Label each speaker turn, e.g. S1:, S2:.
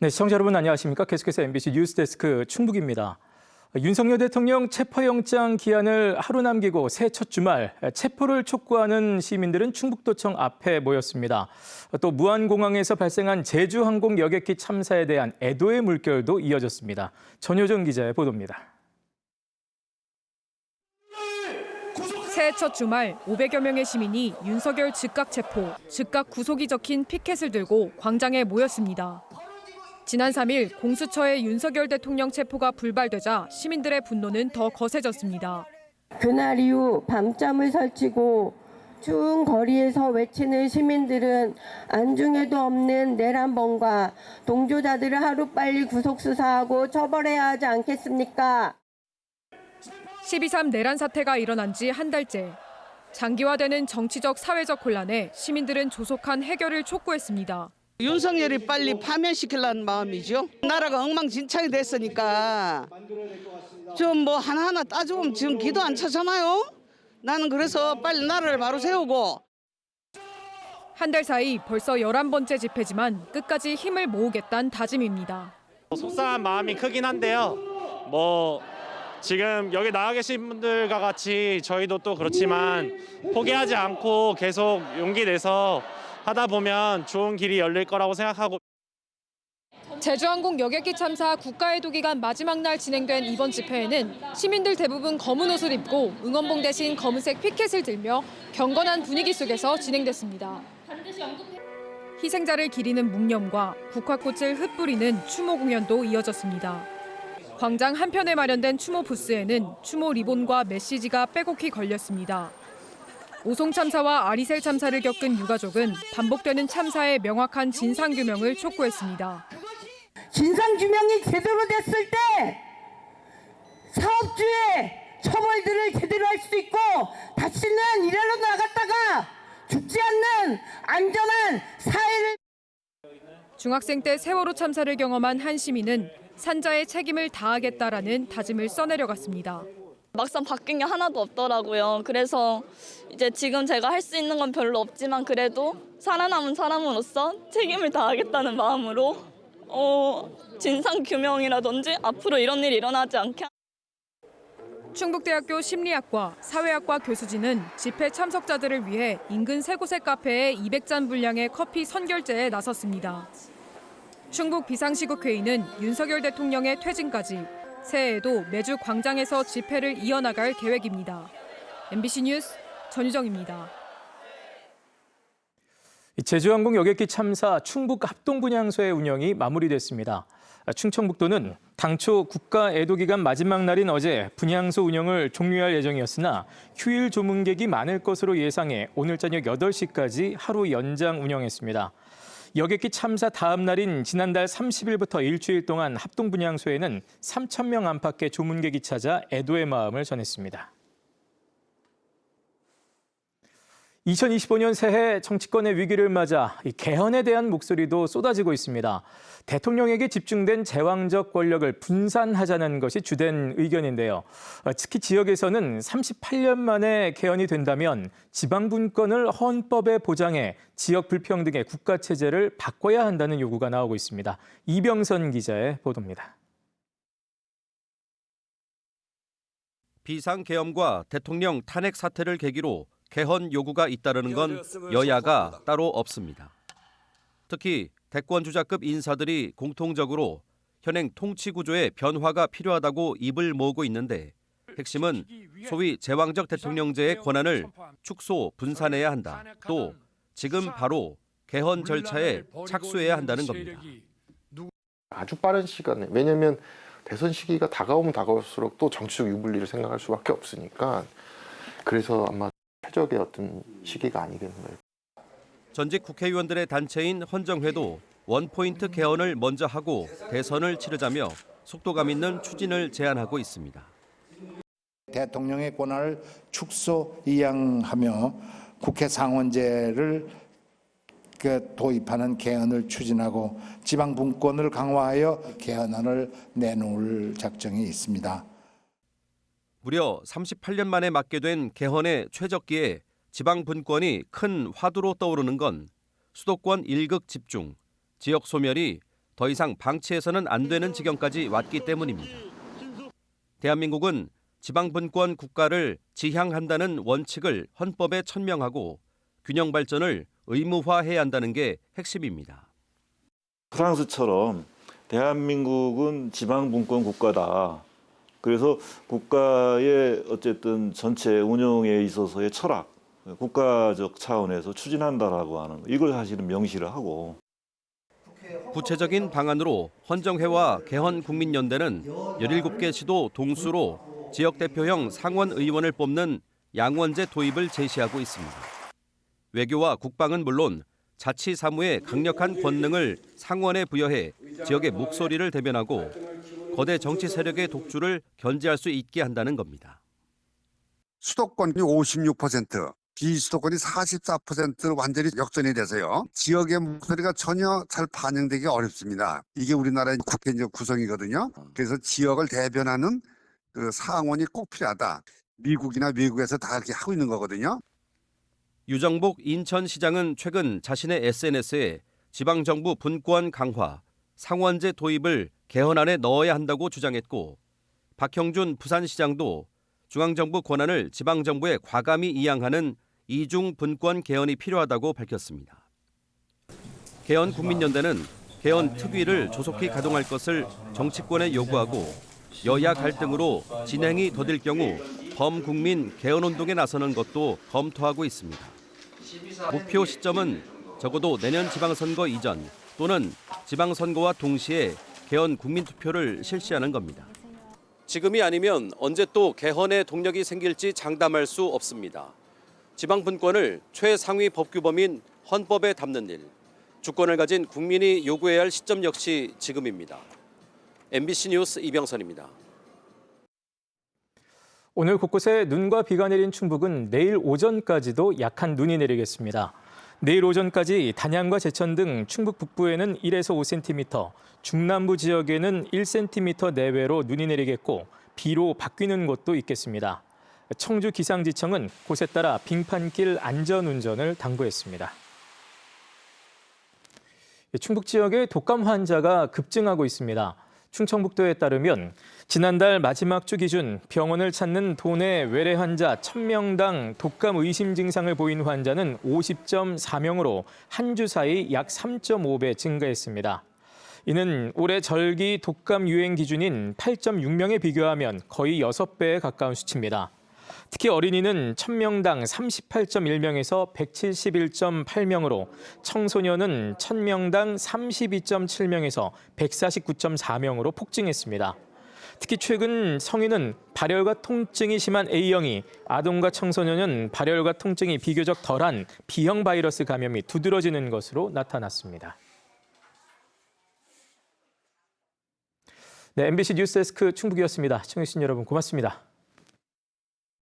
S1: 네, 시청자 여러분 안녕하십니까? 계속해서 MBC 뉴스데스크 충북입니다. 윤석열 대통령 체포영장 기한을 하루 남기고 새해 첫 주말 체포를 촉구하는 시민들은 충북도청 앞에 모였습니다. 또 무안공항에서 발생한 제주항공 여객기 참사에 대한 애도의 물결도 이어졌습니다. 전효정 기자의 보도입니다.
S2: 새해 첫 주말 500여 명의 시민이 윤석열 즉각 체포, 즉각 구속이 적힌 피켓을 들고 광장에 모였습니다. 지난 3일 공수처의 윤석열 대통령 체포가 불발되자 시민들의 분노는 더 거세졌습니다.
S3: 그날 이후 밤잠을 설치고 추운 거리에서 외치는 시민들은 안중에도 없는 내란범과 동조자들을 하루빨리 구속수사하고 처벌해야 하지 않겠습니까?
S2: 12.3 내란 사태가 일어난 지 한 달째. 장기화되는 정치적 사회적 혼란에 시민들은 조속한 해결을 촉구했습니다.
S4: 윤석열이 빨리 파면시키려는 마음이죠. 나라가 엉망진창이 됐으니까 좀 뭐 하나하나 따져보면 지금 기도 안 차잖아요. 나는 그래서 빨리 나라를 바로 세우고.
S2: 한 달 사이 벌써 11번째 집회지만 끝까지 힘을 모으겠다는 다짐입니다.
S5: 속상한 마음이 크긴 한데요. 지금 여기 나와 계신 분들과 같이 저희도 또 그렇지만 포기하지 않고 계속 용기 내서 하다 보면 좋은 길이 열릴 거라고 생각하고.
S2: 제주항공 여객기 참사 국가애도 기간 마지막 날 진행된 이번 집회에는 시민들 대부분 검은 옷을 입고 응원봉 대신 검은색 피켓을 들며 경건한 분위기 속에서 진행됐습니다. 희생자를 기리는 묵념과 국화꽃을 흩뿌리는 추모 공연도 이어졌습니다. 광장 한편에 마련된 추모 부스에는 추모 리본과 메시지가 빼곡히 걸렸습니다. 오송 참사와 아리셀 참사를 겪은 유가족은 반복되는 참사의 명확한 진상규명을 촉구했습니다.
S3: 진상규명이 제대로 됐을 때 사업주의 처벌들을 제대로 할 수 있고 다시는 일하러 나갔다가 죽지 않는 안전한 사회를.
S2: 중학생 때 세월호 참사를 경험한 한 시민은 산자의 책임을 다하겠다라는 다짐을 써내려갔습니다.
S6: 막상 바뀐 게 하나도 없더라고요. 그래서 이제 지금 제가 할 수 있는 건 별로 없지만 그래도 살아남은 사람으로서 책임을 다하겠다는 마음으로 진상규명이라든지 앞으로 이런 일이 일어나지 않게.
S2: 충북대학교 심리학과, 사회학과 교수진은 집회 참석자들을 위해 인근 세 곳의 카페에 200잔 분량의 커피 선결제에 나섰습니다. 충북 비상시국회의는 윤석열 대통령의 퇴진까지 새해에도 매주 광장에서 집회를 이어나갈 계획입니다. MBC 뉴스 전유정입니다.
S1: 제주항공 여객기 참사 충북 합동분향소의 운영이 마무리됐습니다. 충청북도는 당초 국가애도기간 마지막 날인 어제 분향소 운영을 종료할 예정이었으나 휴일 조문객이 많을 것으로 예상해 오늘 저녁 8시까지 하루 연장 운영했습니다. 여객기 참사 다음 날인 지난달 30일부터 일주일 동안 합동분향소에는 3,000명 안팎의 조문객이 찾아 애도의 마음을 전했습니다. 2025년 새해 정치권의 위기를 맞아 개헌에 대한 목소리도 쏟아지고 있습니다. 대통령에게 집중된 제왕적 권력을 분산하자는 것이 주된 의견인데요. 특히 지역에서는 38년 만에 개헌이 된다면 지방분권을 헌법에 보장해 지역 불평등의 국가체제를 바꿔야 한다는 요구가 나오고 있습니다. 이병선 기자의 보도입니다.
S7: 비상계엄과 대통령 탄핵 사태를 계기로 개헌 요구가 잇따르는 건 여야가 따로 없습니다. 특히 대권주자급 인사들이 공통적으로 현행 통치구조의 변화가 필요하다고 입을 모으고 있는데 핵심은 소위 제왕적 대통령제의 권한을 축소, 분산해야 한다. 또 지금 바로 개헌 절차에 착수해야 한다는 겁니다.
S8: 아주 빠른 시간에, 왜냐하면 대선 시기가 다가오면 다가올수록 또 정치적 유불리를 생각할 수밖에 없으니까 그래서 아마 최적의 어떤 시기가 아니겠나요.
S7: 전직 국회의원들의 단체인 헌정회도 원포인트 개헌을 먼저 하고 대선을 치르자며 속도감 있는 추진을 제안하고 있습니다.
S9: 대통령의 권한을 축소 이양하며 국회 상원제를 도입하는 개헌을 추진하고 지방분권을 강화하여 개헌안을 내놓을 작정이 있습니다.
S7: 무려 38년 만에 맞게 된 개헌의 최적기에 지방분권이 큰 화두로 떠오르는 건 수도권 일극 집중, 지역 소멸이 더 이상 방치해서는 안 되는 지경까지 왔기 때문입니다. 대한민국은 지방분권 국가를 지향한다는 원칙을 헌법에 천명하고 균형 발전을 의무화해야 한다는 게 핵심입니다.
S10: 프랑스처럼 대한민국은 지방분권 국가다. 그래서 국가의 어쨌든 전체 운영에 있어서의 철학, 국가적 차원에서 추진한다라고 하는 거, 이걸 사실은 명시를 하고.
S7: 구체적인 방안으로 헌정회와 개헌국민연대는 17개 시도 동수로 지역 대표형 상원 의원을 뽑는 양원제 도입을 제시하고 있습니다. 외교와 국방은 물론 자치 사무의 강력한 권능을 상원에 부여해 지역의 목소리를 대변하고 거대 정치 세력의 독주를 견제할 수 있게 한다는 겁니다.
S11: 수도권이 56%, 비수도권이 44% 완전히 역전이 돼서요. 지역의 목소리가 전혀 잘 반영되기 어렵습니다. 이게 우리나라의 국회적 구성이거든요. 그래서 지역을 대변하는 그 상원이 꼭 필요하다. 미국이나 외국에서 다 이렇게 하고 있는 거거든요.
S7: 유정복 인천시장은 최근 자신의 SNS에 지방정부 분권 강화, 상원제 도입을 개헌안에 넣어야 한다고 주장했고 박형준 부산시장도 중앙정부 권한을 지방정부에 과감히 이양하는 이중 분권 개헌이 필요하다고 밝혔습니다. 개헌국민연대는 개헌 특위를 조속히 가동할 것을 정치권에 요구하고 여야 갈등으로 진행이 더딜 경우 범국민 개헌운동에 나서는 것도 검토하고 있습니다. 목표 시점은 적어도 내년 지방선거 이전 또는 지방선거와 동시에 개헌 국민투표를 실시하는 겁니다. 지금이 아니면 언제 또 개헌의 동력이 생길지 장담할 수 없습니다. 지방분권을 최상위 법규범인 헌법에 담는 일, 주권을 가진 국민이 요구해야 할 시점 역시 지금입니다. MBC 뉴스 이병선입니다.
S1: 오늘 곳곳에 눈과 비가 내린 충북은 내일 오전까지도 약한 눈이 내리겠습니다. 내일 오전까지 단양과 제천 등 충북 북부에는 1에서 5cm, 중남부 지역에는 1cm 내외로 눈이 내리겠고 비로 바뀌는 곳도 있겠습니다. 청주 기상지청은 곳에 따라 빙판길 안전운전을 당부했습니다. 충북 지역의 독감 환자가 급증하고 있습니다. 충청북도에 따르면 지난달 마지막 주 기준 병원을 찾는 도내 외래 환자 1000명당 독감 의심 증상을 보인 환자는 50.4명으로 한 주 사이 약 3.5배 증가했습니다. 이는 올해 절기 독감 유행 기준인 8.6명에 비교하면 거의 6배에 가까운 수치입니다. 특히 어린이는 1000명당 38.1명에서 171.8명으로 청소년은 1000명당 32.7명에서 149.4명으로 폭증했습니다. 특히 최근 성인은 발열과 통증이 심한 A형이, 아동과 청소년은 발열과 통증이 비교적 덜한 B형 바이러스 감염이 두드러지는 것으로 나타났습니다. 네, MBC 뉴스데스크 충북이었습니다. 시청해주신 여러분 고맙습니다.